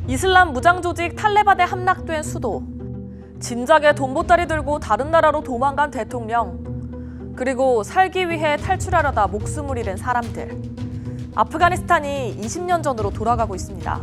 이슬람 무장 조직 탈레반에 함락된 수도, 진작에 돈 보따리 들고 다른 나라로 도망간 대통령, 그리고 살기 위해 탈출하려다 목숨을 잃은 사람들. 아프가니스탄이 20년 전으로 돌아가고 있습니다.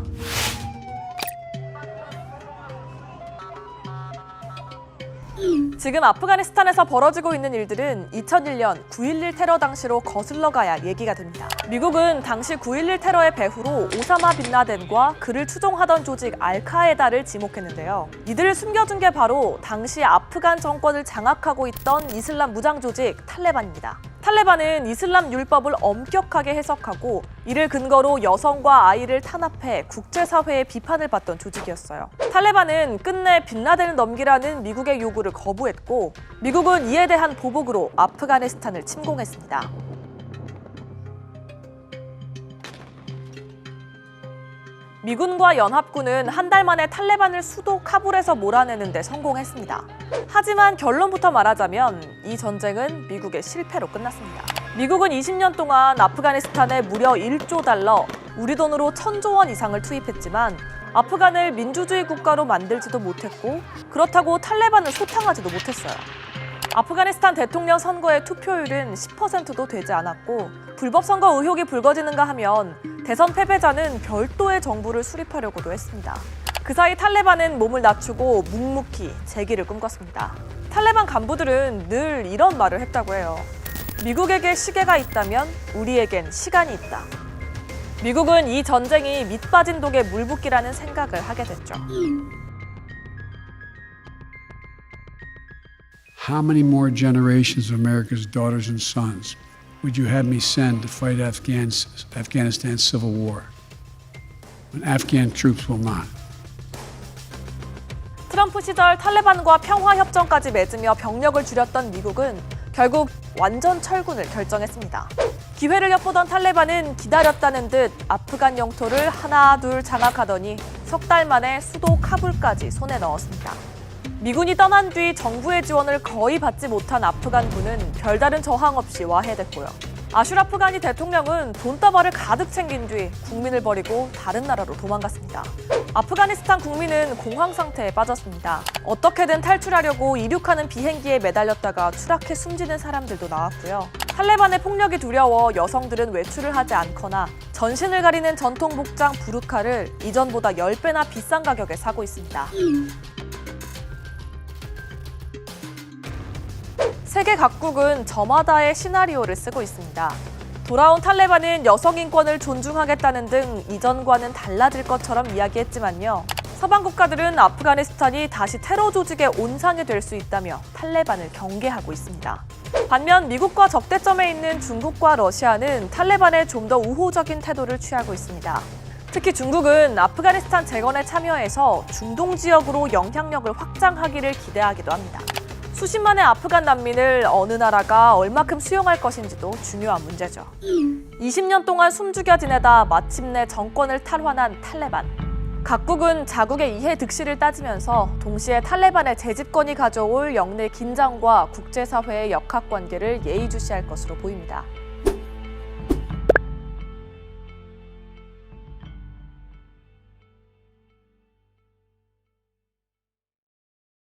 지금 아프가니스탄에서 벌어지고 있는 일들은 2001년 9.11 테러 당시로 거슬러 가야 얘기가 됩니다. 미국은 당시 9.11 테러의 배후로 오사마 빈 라덴과 그를 추종하던 조직 알카에다를 지목했는데요. 이들을 숨겨둔 게 바로 당시 아프간 정권을 장악하고 있던 이슬람 무장 조직 탈레반입니다. 탈레반은 이슬람 율법을 엄격하게 해석하고 이를 근거로 여성과 아이를 탄압해 국제사회의 비판을 받던 조직이었어요. 탈레반은 끝내 빈 라덴을 넘기라는 미국의 요구를 거부했고 미국은 이에 대한 보복으로 아프가니스탄을 침공했습니다. 미군과 연합군은 한 달 만에 탈레반을 수도 카불에서 몰아내는 데 성공했습니다. 하지만 결론부터 말하자면 이 전쟁은 미국의 실패로 끝났습니다. 미국은 20년 동안 아프가니스탄에 무려 1조 달러, 우리 돈으로 1,000조 원 이상을 투입했지만 아프간을 민주주의 국가로 만들지도 못했고 그렇다고 탈레반을 소탕하지도 못했어요. 아프가니스탄 대통령 선거의 투표율은 10%도 되지 않았고 불법 선거 의혹이 불거지는가 하면 대선 패배자는 별도의 정부를 수립하려고도 했습니다. 그 사이 탈레반은 몸을 낮추고 묵묵히 재기를 꿈꿨습니다. 탈레반 간부들은 늘 이런 말을 했다고 해요. 미국에게 시계가 있다면 우리에겐 시간이 있다. 미국은 이 전쟁이 밑빠진 독에 물 붓기라는 생각을 하게 됐죠. How many more generations of America's daughters and sons would you have me send to fight Afghanistan's civil war when Afghan troops will not? 트럼프 시절 탈레반과 평화협정까지 맺으며 병력을 줄였던 미국은 결국 완전 철군을 결정했습니다. 기회를 엿보던 탈레반은 기다렸다는 듯 아프간 영토를 하나 둘 장악하더니 석 달 만에 수도 카불까지 손에 넣었습니다. 미군이 떠난 뒤 정부의 지원을 거의 받지 못한 아프간군은 별다른 저항 없이 와해됐고요. 아슈라프 가니 대통령은 돈다발을 가득 챙긴 뒤 국민을 버리고 다른 나라로 도망갔습니다. 아프가니스탄 국민은 공황 상태에 빠졌습니다. 어떻게든 탈출하려고 이륙하는 비행기에 매달렸다가 추락해 숨지는 사람들도 나왔고요. 탈레반의 폭력이 두려워 여성들은 외출을 하지 않거나 전신을 가리는 전통 복장 부르카를 이전보다 10배나 비싼 가격에 사고 있습니다. 세계 각국은 저마다의 시나리오를 쓰고 있습니다. 돌아온 탈레반은 여성 인권을 존중하겠다는 등 이전과는 달라질 것처럼 이야기했지만요. 서방 국가들은 아프가니스탄이 다시 테러 조직의 온상이 될 수 있다며 탈레반을 경계하고 있습니다. 반면 미국과 적대점에 있는 중국과 러시아는 탈레반에 좀 더 우호적인 태도를 취하고 있습니다. 특히 중국은 아프가니스탄 재건에 참여해서 중동 지역으로 영향력을 확장하기를 기대하기도 합니다. 수십만의 아프간 난민을 어느 나라가 얼마큼 수용할 것인지도 중요한 문제죠. 20년 동안 숨죽여 지내다 마침내 정권을 탈환한 탈레반. 각국은 자국의 이해 득실을 따지면서 동시에 탈레반의 재집권이 가져올 영내 긴장과 국제사회의 역학관계를 예의주시할 것으로 보입니다.